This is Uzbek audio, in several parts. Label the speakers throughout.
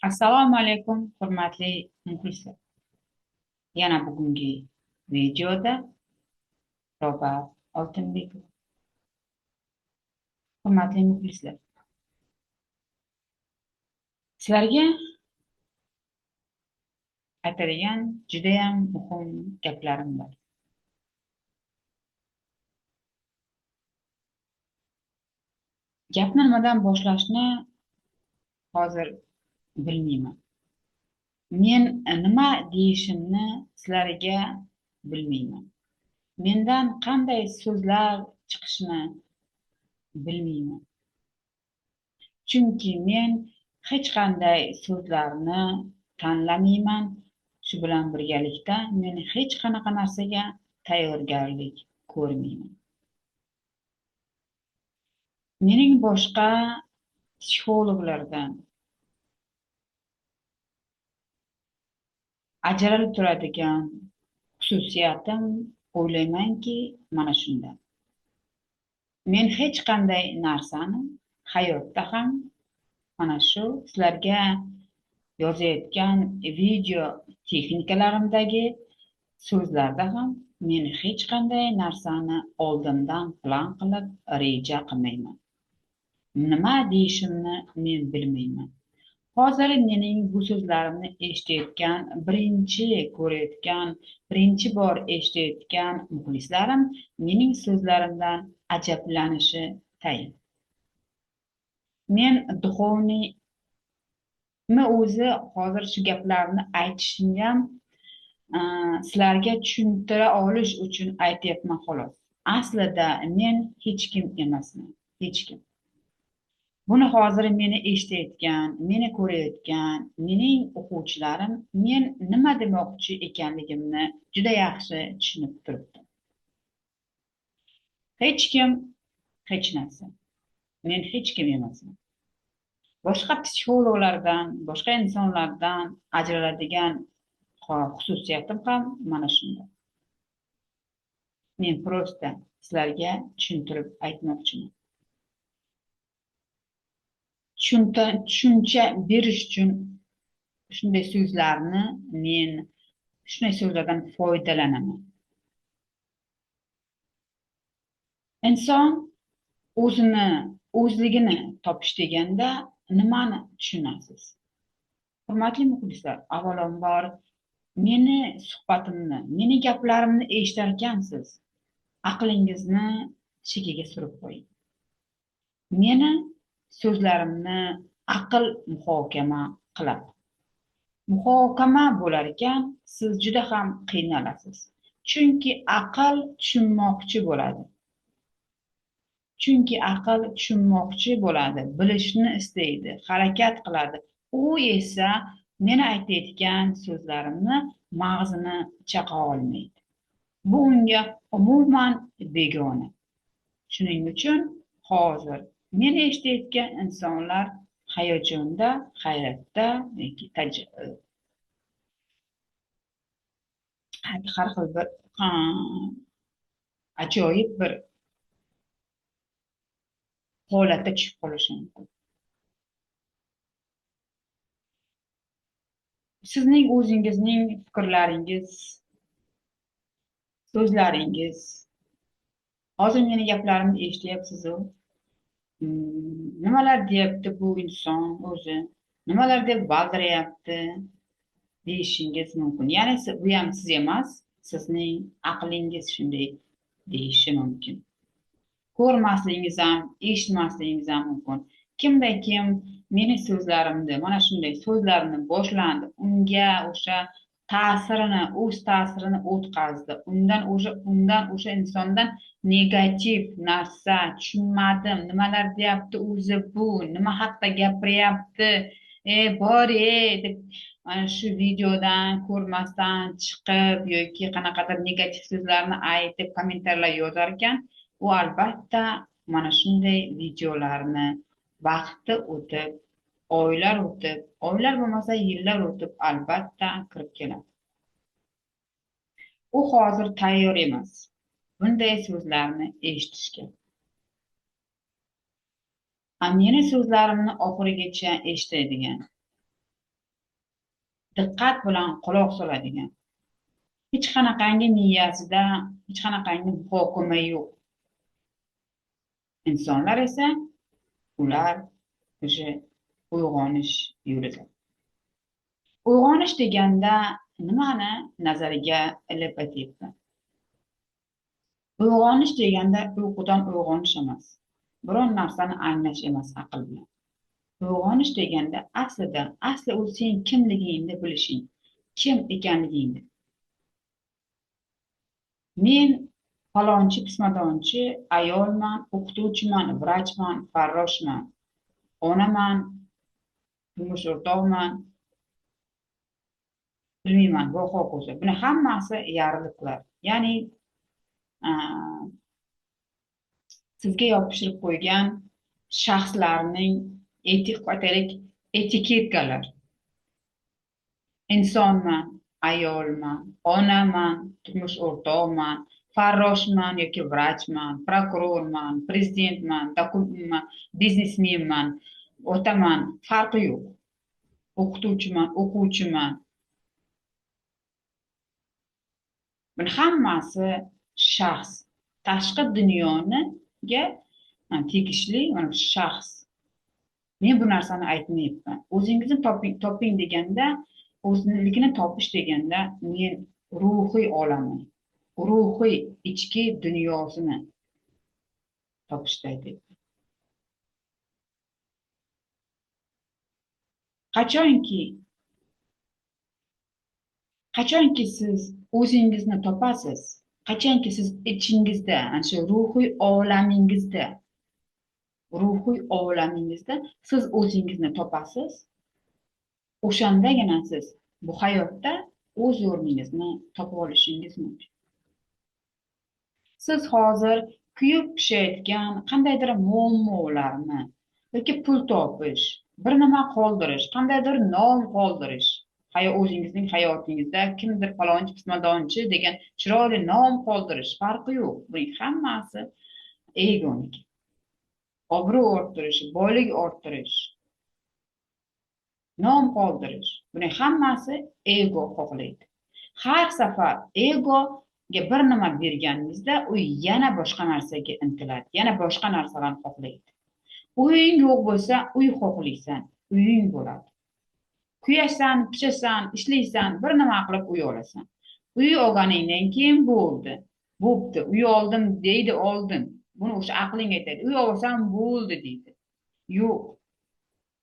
Speaker 1: Assalomu alaykum, hurmatli muxlislar. Yana bugungi videoda Ro'ba Oltinbekova. Hurmatli muxlislar, sizlarga aytadigan judayam muhim gaplarim bor. Gapni nimadan boshlashni hozir bilmayman. Men nima deyishimni sizlarga bilmayman. Mendan qanday so'zlar chiqishini bilmayman. Chunki men hech qanday so'zlarni tanlamayman. Shu bilan birgalikda men hech qanaqa narsaga tayyorgarlik ko'rmayman. Mening boshqa psixologlardan ajralib turadigan xususiyatim o'ylaymanki mana shunda. Men hech qanday narsani hayotda ham mana shu sizlarga yozayotgan video texnikalarimdagi so'zlarda ham men hech qanday narsani oldindan plan qilib reja qilmayman. Nima deyishimni men bilmayman. Hozir mening bu so'zlarimni eshitayotgan, birinchi bor eshitayotgan muxlislarim mening so'zlarimdan ajablanishi tayin. Men duxovniymi o'zi hozir shu gaplarni aytishimni ham sizlarga tushuntira olish uchun aytyapman xolos. Aslida men hech kim emasman, hech kim. Buni hozir meni eshitayotgan, meni ko'rayotgan mening o'quvchilarim men nima demoqchi ekanligimni juda yaxshi tushunib turibdi. Hech kim, hech narsa. Men hech kim emasman. Boshqa psixologlardan, boshqa insonlardan ajraladigan xususiyatim ham mana shunda. Men prosta sizlarga tushuntirib aytmoqchiman. Tushuncha berish uchun shunday so'zlarni men shunday so'zlardan foydalanaman. Inson o'zligini topish deganda nimani tushunasiz? Hurmatli muxlislar, avvalambor meni suhbatimni, meni gaplarimni eshitarkansiz, aqlingizni chekiga surib qo'ying. Meni so'zlarimni aql muhokama qiladi. Muhokama bo'lar ekan, siz juda ham qiynalasiz. Chunki aql tushunmoqchi bo'ladi. Bilishni istaydi, harakat qiladi. U esa meni aytayotgan so'zlarimni mag'zini chaqa olmaydi. Bu unga umuman begona. Shuning uchun hozir meni eshitayotgan insonlar hayajonda, hayratda yoki har xil bir ajoyib bir holatga tushib qolishi mumkin. Sizning o'zingizning fikrlaringiz, so'zlaringiz, hozir meni gaplarimni eshityapsiz-ku. Nimalar deyapti bu inson o'zi? Nimalar deb valdirayapti deyishingiz mumkin. Ya'ni bu ham siz emas, sizning aqlingiz shunday deyishi mumkin. Ko'rmasligingiz ham, eshitmasligingiz ham mumkin. Kimda-kim meni so'zlarimni, mana shunday so'zlarni boshlandi, unga o'sha o'z ta'sirini o'tkazdi. Undan o'sha insondan negativ narsa tushunmadim, nimalar deyapti o'zi bu, nima haqida gapiryapti, deb mana shu videodan ko'rmasdan chiqib yoki qanaqadir negativ so'zlarni aytib kommentariylar yozar ekan, u albatta mana shunday videolarni vaqti o'tib, oylar bo'lmasa yillar o'tib albatta kirib keladi. U hozir tayyor emas bunday so'zlarni eshitishga. Meni so'zlarimni oxirigacha eshitadigan, diqqat bilan quloq soladigan, hech qanaqangi miyasida hech qanaqangi muhokama yo'q insonlar esa ular o'sha uyg'onish yo'lida. Uyg'onish deganda nimani nazariga ilib aytyapman? Uyg'onish deganda uyqudan uyg'onish emas, biron narsani anglash emas aql bilan. Uyg'onish deganda asli u sen kimligingni bilishing, kim ekanligingni. Men falonchi pismadonchi ayolman, o'qituvchiman, vrachman, farroshman, onaman, turmush o'rtog'man, bilmayman, va hokazo. Buni hammasi yarliqlar. Ya'ni sizga yopishtirib qo'ygan shaxslarning etiketkalar. İnsonman, ayolman, onaman, turmush o'rtog'man, farroshman yoki vrachman, prokurorman, prezidentman, biznesmenman, otaman, farqi yo'q. O'qituvchiman, o'quvchiman. Buni hammasi shaxs, tashqi dunyoga tegishli shaxs. Men bu narsani aytmayapman. O'zingizni toping deganda, o'zlikni topish deganda men ruhiy olamni, ruhiy ichki dunyosini topishda aytyapman. Qachonki siz o'zingizni topasiz, qachonki siz ichingizda, ana shu ruhiy olamingizda siz o'zingizni topasiz, o'shandagina siz bu hayotda o'z o'rningizni topib olishingiz mumkin. Siz hozir kuyib pishayotgan qandaydir muammolarni yoki pul topish, bir nima qoldirish, qandaydir nom qoldirish, o'zingizning hayotingizda kimdir falonchi pismadonchi degan chiroyli nom qoldirish farqi yo'q. Buning hammasi egoniki. Obro' orttirish, boylik orttirish, nom qoldirish. Buning hammasi ego xohlaydi. Har safar egoga bir nima berganingizda u yana boshqa narsaga intiladi, yana boshqa narsalarni xohlaydi. Uying yo'q bo'lsa, uy xohlaysan, uying bo'ladi. Kuyasan, pishasan, ishlaysan, bir nima qilib uy olasan. Uy olganingdan keyin bo'pti, uy oldim deydi oldin. Buni o'sha aqling aytadi. Uy olsam bo'ldi deydi. Yo'q.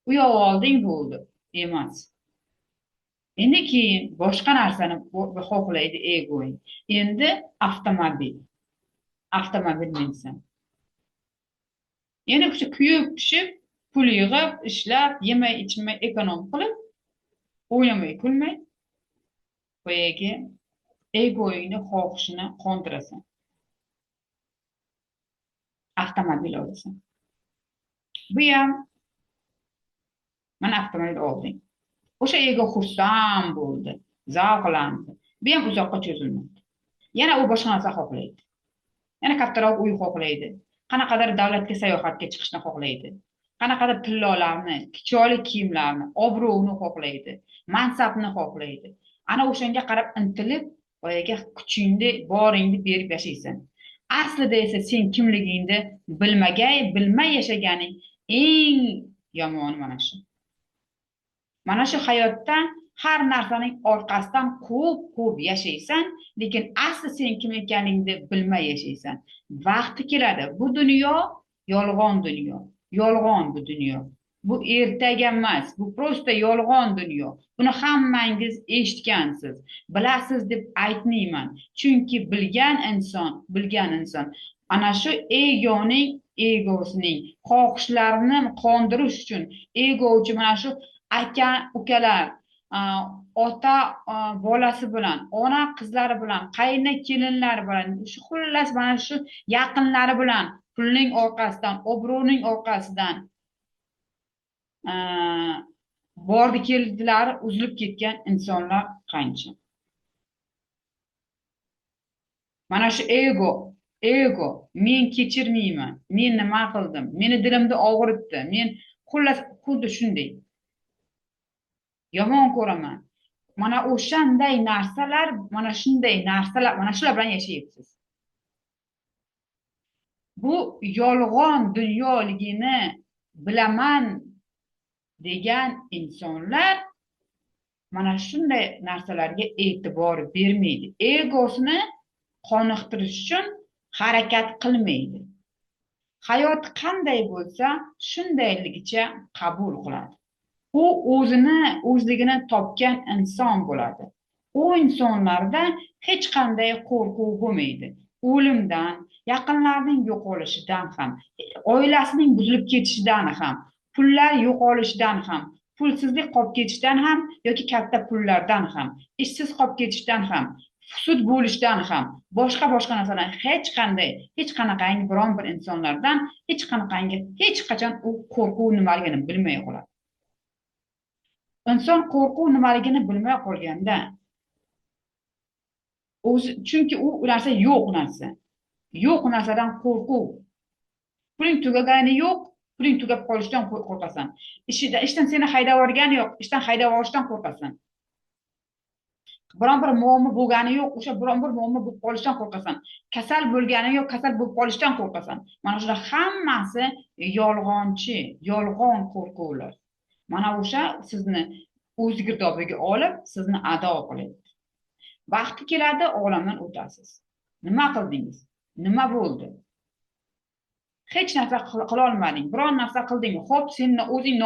Speaker 1: Uy olding bo'ldi emas. Endi keyin boshqa narsani xohlaydi egoing. Endi avtomobil minsan. Yana o'sha kuyib pishib, pul yig'ib, ishlab, yemay ichmay ekonom qilib, o'ynamay kulmay boyagi egoingni xohishini qondirasan. Avtomobil olasan. Bu ham mana avtomobil olding. O'sha ego xursand bo'ldi, zavqlandi. Bu ham uzoqqa cho'zilmadi. Yana u boshqa narsa xohlaydi. Yana kattaroq uy xohlaydi. Qanaqadir davlatga sayohatga chiqishni xohlaydi. Qanaqadir tillolarni, chiroyli kiyimlarni, obro'ni xohlaydi, mansabni xohlaydi. Ana o'shanga qarab intilib, boyaga kuchingni, boringni berib yashaysan. Aslida esa sen kimligingni bilmay yashaganing eng yomoni mana shu. Mana shu hayotda har narsaning orqasidan ko'p yashaysan, lekin asli sen kim ekaningni bilmay yashaysan. Vaqti keladi. Bu dunyo yolg'on dunyo. Yolg'on bu dunyo. Bu ertaga emas, bu prosta yolg'on dunyo. Buni hammangiz eshitgansiz, bilasiz deb aytmayman. Chunki bilgan inson ana shu egosining xohishlarini qondirish uchun egochi mana shu aka, ukalar, ota bolasi bilan, ona qizlari bilan, qayna kelinlari bilan, shu xullas mana shu yaqinlari bilan pulning orqasidan, obro'ning orqasidan bordi keldilar, uzilib ketgan insonlar qancha. Mana shu ego, men kechirmayman, men nima qildim, meni dilimni og'ritdi, men xullas xuddi shunday. Yomon ko'raman. Mana o'shanday narsalar, mana shunday narsalar, mana shular bilan yashayapsiz. Bu yolg'on dunyoligini bilaman degan insonlar mana shunday narsalarga e'tibor bermaydi. Egosini qoniqtirish uchun harakat qilmaydi. Hayot qanday bo'lsa, shundayligicha qabul qiladi. U o'zligini topgan inson bo'ladi. U insonlarda hech qanday qo'rquv bo'lmaydi. O'limdan, yaqinlarning yo'qolishidan ham, oilasining buzilib ketishidan ham, pullar yo'qolishidan ham, pulsizlik qolib ketishidan ham yoki katta pullardan ham, ishsiz qolib ketishdan ham, sud bo'lishdan ham, boshqa narsadan hech qanaqangi biron bir insonlardan hech qachon u qo'rquv nimaligini bilmay qoladi. Inson qo'rquv nimaligini bilmay qolganda, chunki u narsa yo'q narsa. Yo'q narsadan qo'rquv. Puling tugagani yo'q, puling tugab qolishidan qo'rqasan. Ishdan seni haydab yuborgani yo'q, ishdan haydab yuborishdan qo'rqasan. Biron bir muammo bo'lgani yo'q, o'sha biron bir muammo bo'lib qolishidan qo'rqasan. Kasal bo'lgani yo'q, kasal bo'lib qolishdan qo'rqasan. Mana shular hammasi yolg'onchi, yolg'on qo'rquvlar. Mana o'sha sizni o'z girdobiga olib, sizni ado qiladi. Vaqti keladi, olamdan o'tasiz. Nima qildingiz? Nima bo'ldi? Hech narsa qila olmading. Biron narsa qildingmi? Xo'p, sen o'zing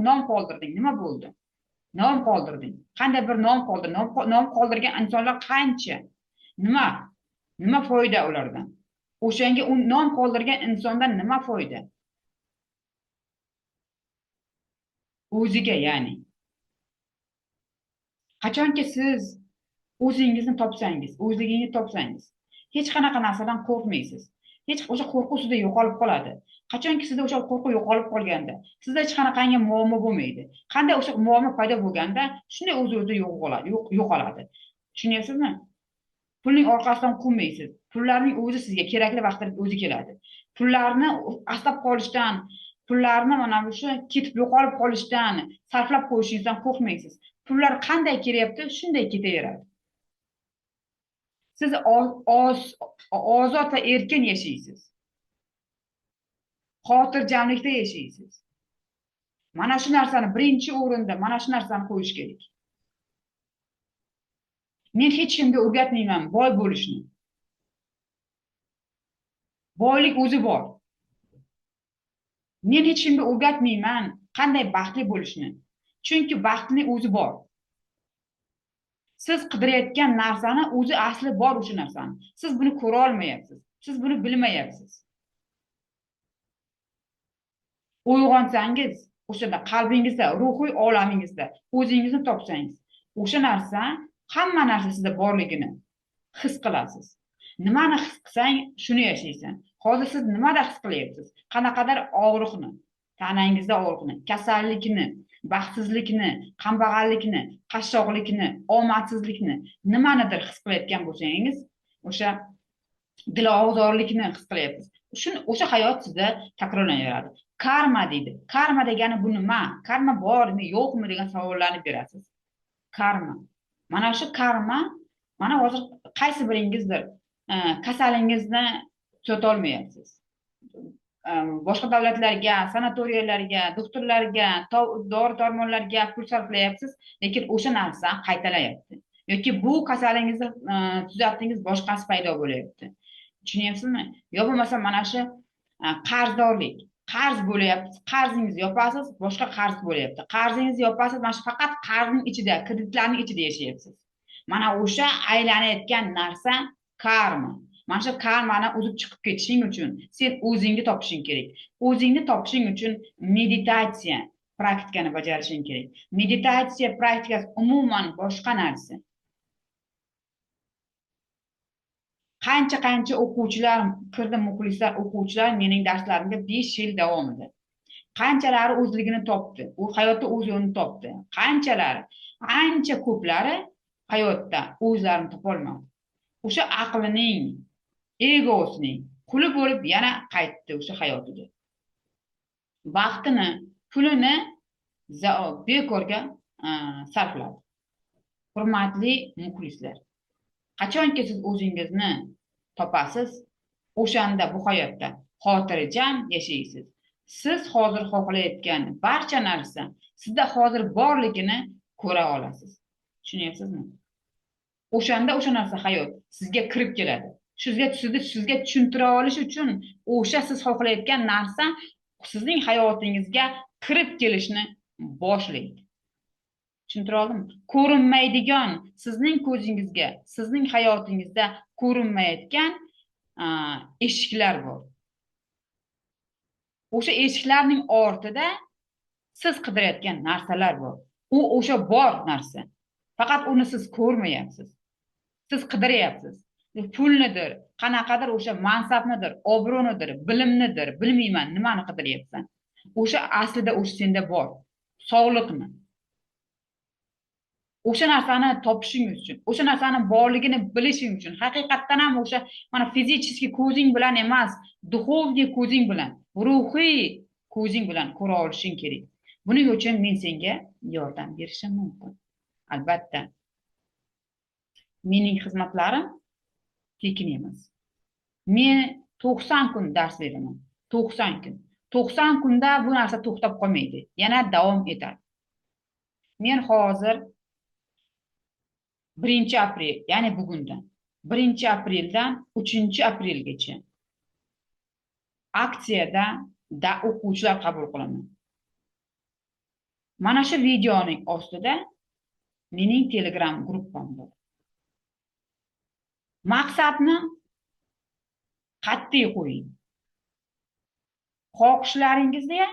Speaker 1: nom qoldirding. Nima bo'ldi? Nom qoldirding. Qanday bir nom qoldirding? Nom qoldirgan insonlar qancha? Nima foyda ulardan? O'shanga nom qoldirgan insondan nima foyda? O'ziga, ya'ni. Qachonki siz o'zingizni topsangiz, o'zligingizni topsangiz, hech qanaqa narsadan qo'rqmaysiz. O'sha qo'rquv sizda yo'qolib qoladi. Qachonki sizda o'sha qo'rquv yo'qolib qolganda, sizda hech qanaqangi muammo bo'lmaydi. Qanday o'sha muammo paydo bo'lganda, shunday o'z-o'zidan yo'qoladi. Tushunyapsizmi? Pulning orqasidan quvmaysiz. Pullarning o'zi sizga kerakli vaqtda o'zi keladi. Pullarni asrab qolishdan, pullarni mana shu ketib yo'qolib qolishdan, sarflab qo'yishingizdan qo'rqmaysiz. Pullar qanday kelyapti, shunday ketaveradi. Siz ozod va erkin yashaysiz. Xotirjamlikda yashaysiz. Mana shu narsani birinchi o'rinda, mana shu narsani qo'yish kerak. Men hech kimga o'rgatmayman boy bo'lishni. Boylik o'zi bor. Men hech kimga o'rgatmayman qanday baxtli bo'lishni. Chunki baxtning o'zi bor. Siz qidirayotgan narsani o'zi asli bor o'sha narsani. Siz buni ko'ra olmayapsiz. Siz buni bilmayapsiz. Uyg'onsangiz, o'shada qalbingizda, ruhiy olamingizda o'zingizni topsangiz, o'sha narsa, hamma narsa sizda borligini his qilasiz. Nimani his qilsang, shuni yashaysan. Hozir siz nimada his qilyapsiz? Qanaqadir og'riqni, tanangizda og'riqni, kasallikni, baxtsizlikni, kambag'allikni, qashshoqlikni, omadsizlikni, nimanidir his qilayotgan bo'lsangiz, o'sha dilozorlikni his qilyapsiz. O'sha hayot sizda takrorlanaveradi. Karma deydi. Karma degani bu nima? Karma bormi, yo'qmi degan savollarni berasiz. Karma. Mana shu karma, mana hozir qaysi biringizdir kasalingizni tuzatolmayapsiz. Boshqa davlatlarga, sanatoriyalarga, doktorlarga, dori-darmonlarga pul sarflayapsiz, lekin o'sha narsa qaytalayapti. Yoki bu kasalingizni tuzatdingiz, boshqasi paydo bo'layapti. Tushunyapsizmi? Yo bo'lmasa mana shu qarzdorlik, qarz bo'layapti, qarzingizni yopasiz, boshqa qarz bo'layapti. Qarzingizni yopasiz, mana shu faqat qarzning ichida, kreditlarning ichida yashayapsiz. Mana o'sha aylanayotgan narsa karma. Mana shu karmani uzib chiqib ketishing uchun sen o'zingni topishing kerak. O'zingni topishing uchun meditatsiya praktikani bajarishing kerak. Meditatsiya praktikasi umuman boshqa narsa. Qancha o'quvchilar kirdi, muxlislar, o'quvchilar mening darslarimga 5 yil davomida. Qanchalari o'zligini topdi, u hayotda o'z yo'lini topdi. Qanchalari, ancha ko'plari hayotda o'zlarini topolmadi. O'sha aqlining, egosining quli bo'lib yana qaytdi o'sha hayotiga. Vaqtini, pulini bekorga sarfladi. Hurmatli muxlislar, qachonki siz o'zingizni topasiz, o'shanda bu hayotda xotirjam yashaysiz. Siz hozir xohlayotgan barcha narsa sizda hozir borligini ko'ra olasiz. Tushunyapsizmi? O'shanda o'sha narsa hayot sizga kirib keladi. Sizga tushuntira olish uchun o'sha siz xohlayotgan narsa sizning hayotingizga kirib kelishni boshlaydi. Tushuntira oldimmi? Ko'rinmaydigan, sizning ko'zingizga, sizning hayotingizda ko'rinmayotgan eshiklar bor. O'sha eshiklarning ortida siz qidirayotgan narsalar bor. U o'sha bor narsa. Faqat uni siz ko'rmayapsiz. Siz qidiryapsiz. Pulnidir, qanaqadir o'sha mansabnidir, obro'nidir, bilimnidir, bilmayman, nimani qidiryapsan. O'sha aslida o'sha senda bor. Sog'liqni. O'sha narsani topishing uchun, o'sha narsani borligini bilishing uchun, haqiqatdan ham o'sha mana fizический ko'zing bilan emas, duxovniy ko'zing bilan, ruhiy ko'zing bilan ko'ra olishing kerak. Buning uchun men senga yordam berishim mumkin. Albatta. Mening xizmatlarim tekin emas. Men 90 kun dars beraman. 90 kun. 90 kunda bu narsa to'xtab qolmaydi. Yana davom etadi. Men hozir 1-aprel, ya'ni bugundan 1-apreldan 3-aprelgacha aksiyada o'quvchilar qabul qilaman. Mana shu videoning ostida mening Telegram gruppam bor. Maqsadni qat'iy qo'ying. Xohishlaringizda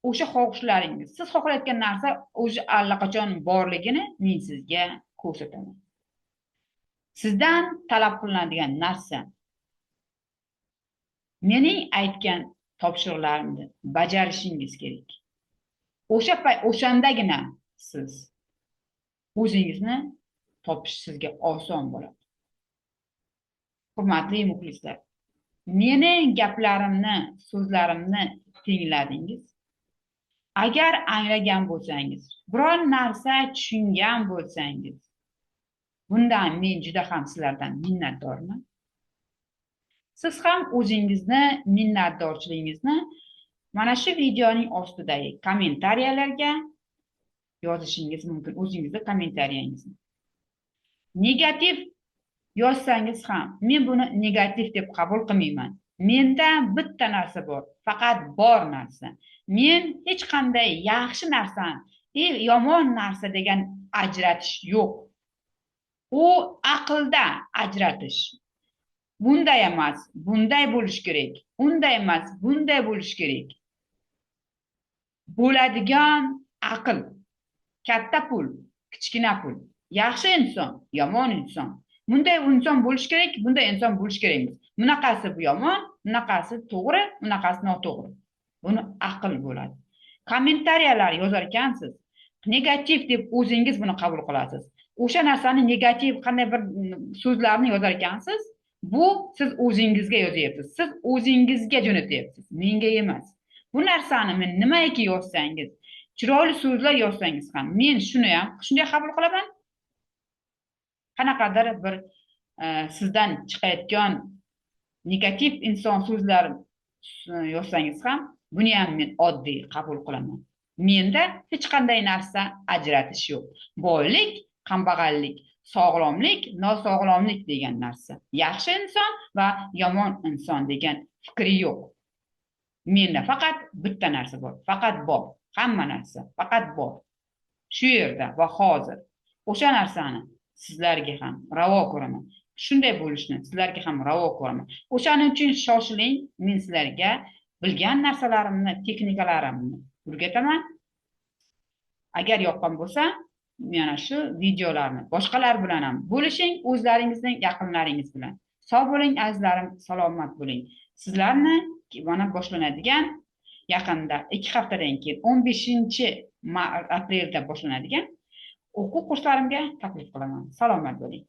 Speaker 1: o'sha xohishlaringiz, siz xohlayotgan narsa o'sha allaqachon borligini men sizga ko'rsataman. Sizdan talab qilinadigan narsa mening aytgan topshiriqlarimni bajarishingiz kerak. O'shandagina siz o'zingizni topish sizga oson bo'ladi. Hurmatli muxlislar, mening gaplarimni, so'zlarimni tingladingiz. Agar anglagan bo'lsangiz, biror narsa tushungan bo'lsangiz, bundan men juda ham sizlardan minnatdorman. Siz ham o'zingizni minnatdorchiligingizni mana shu videoning ostidagi kommentariyalarga yozishingiz mumkin. O'zingizni kommentariyangizni. Negativ yozsangiz ham, men buni negativ deb qabul qilmayman. Menda bitta narsa bor, faqat bor narsa. Men hech qanday yaxshi narsani, yomon narsa degan ajratish yo'q. U aqlda ajratish. Bunday emas, bunday bo'lish kerak. Unday emas, bunday bo'lish kerak. Bo'ladigan aql. Katta pul, kichkina pul. Yaxshi inson, yomon inson. Bunday inson bo'lish kerak, bunday inson bo'lish kerak. Bunaqasi bu yomon, bunaqasi to'g'ri, bunaqasi noto'g'ri. Buni aql bo'ladi. Kommentariyalar yozar ekansiz. Negativ deb o'zingiz buni qabul qilasiz. O'sha narsani negativ qanday bir so'zlarni yozar ekansiz, bu siz o'zingizga yozyapsiz. Siz o'zingizga jo'natyapsiz, menga emas. Bu narsani men nimaiki yozsangiz, chiroyli so'zlar yozsangiz ham, men shuni ham shunday qabul qilaman. Qanaqadir bir sizdan chiqayotgan negativ inson so'zlar yozsangiz ham, buni ham men oddiy qabul qilaman. Menda hech qanday narsa ajratish yo'q. Boylik, kambag'allik, sog'lomlik, nosog'lomlik degan narsa. Yaxshi inson va yomon inson degan fikri yo'q. Menda faqat bitta narsa bor. Faqat bor. Hamma narsa faqat bor. Shu yerda va hozir. O'sha narsani sizlarga ham ravo ko'raman. Shunday bo'lishni sizlarga ham ravo ko'raman. O'shaning uchun shoshiling, men sizlarga bilgan narsalarimni, texnikalarimni o'rgataman. Agar yoqqan bo'lsa, mana shu videolarni boshqalar bilan ham bo'lishing, o'zlaringizning yaqinlaringiz bilan. Sog' bo'ling azizlarim, salomat bo'ling. Sizlarni mana boshlanadigan yaqinda 2 haftadan keyin 15-aprelda boshlanadigan o'quv kurslarimga taklif qilaman. Salomat bo'ling.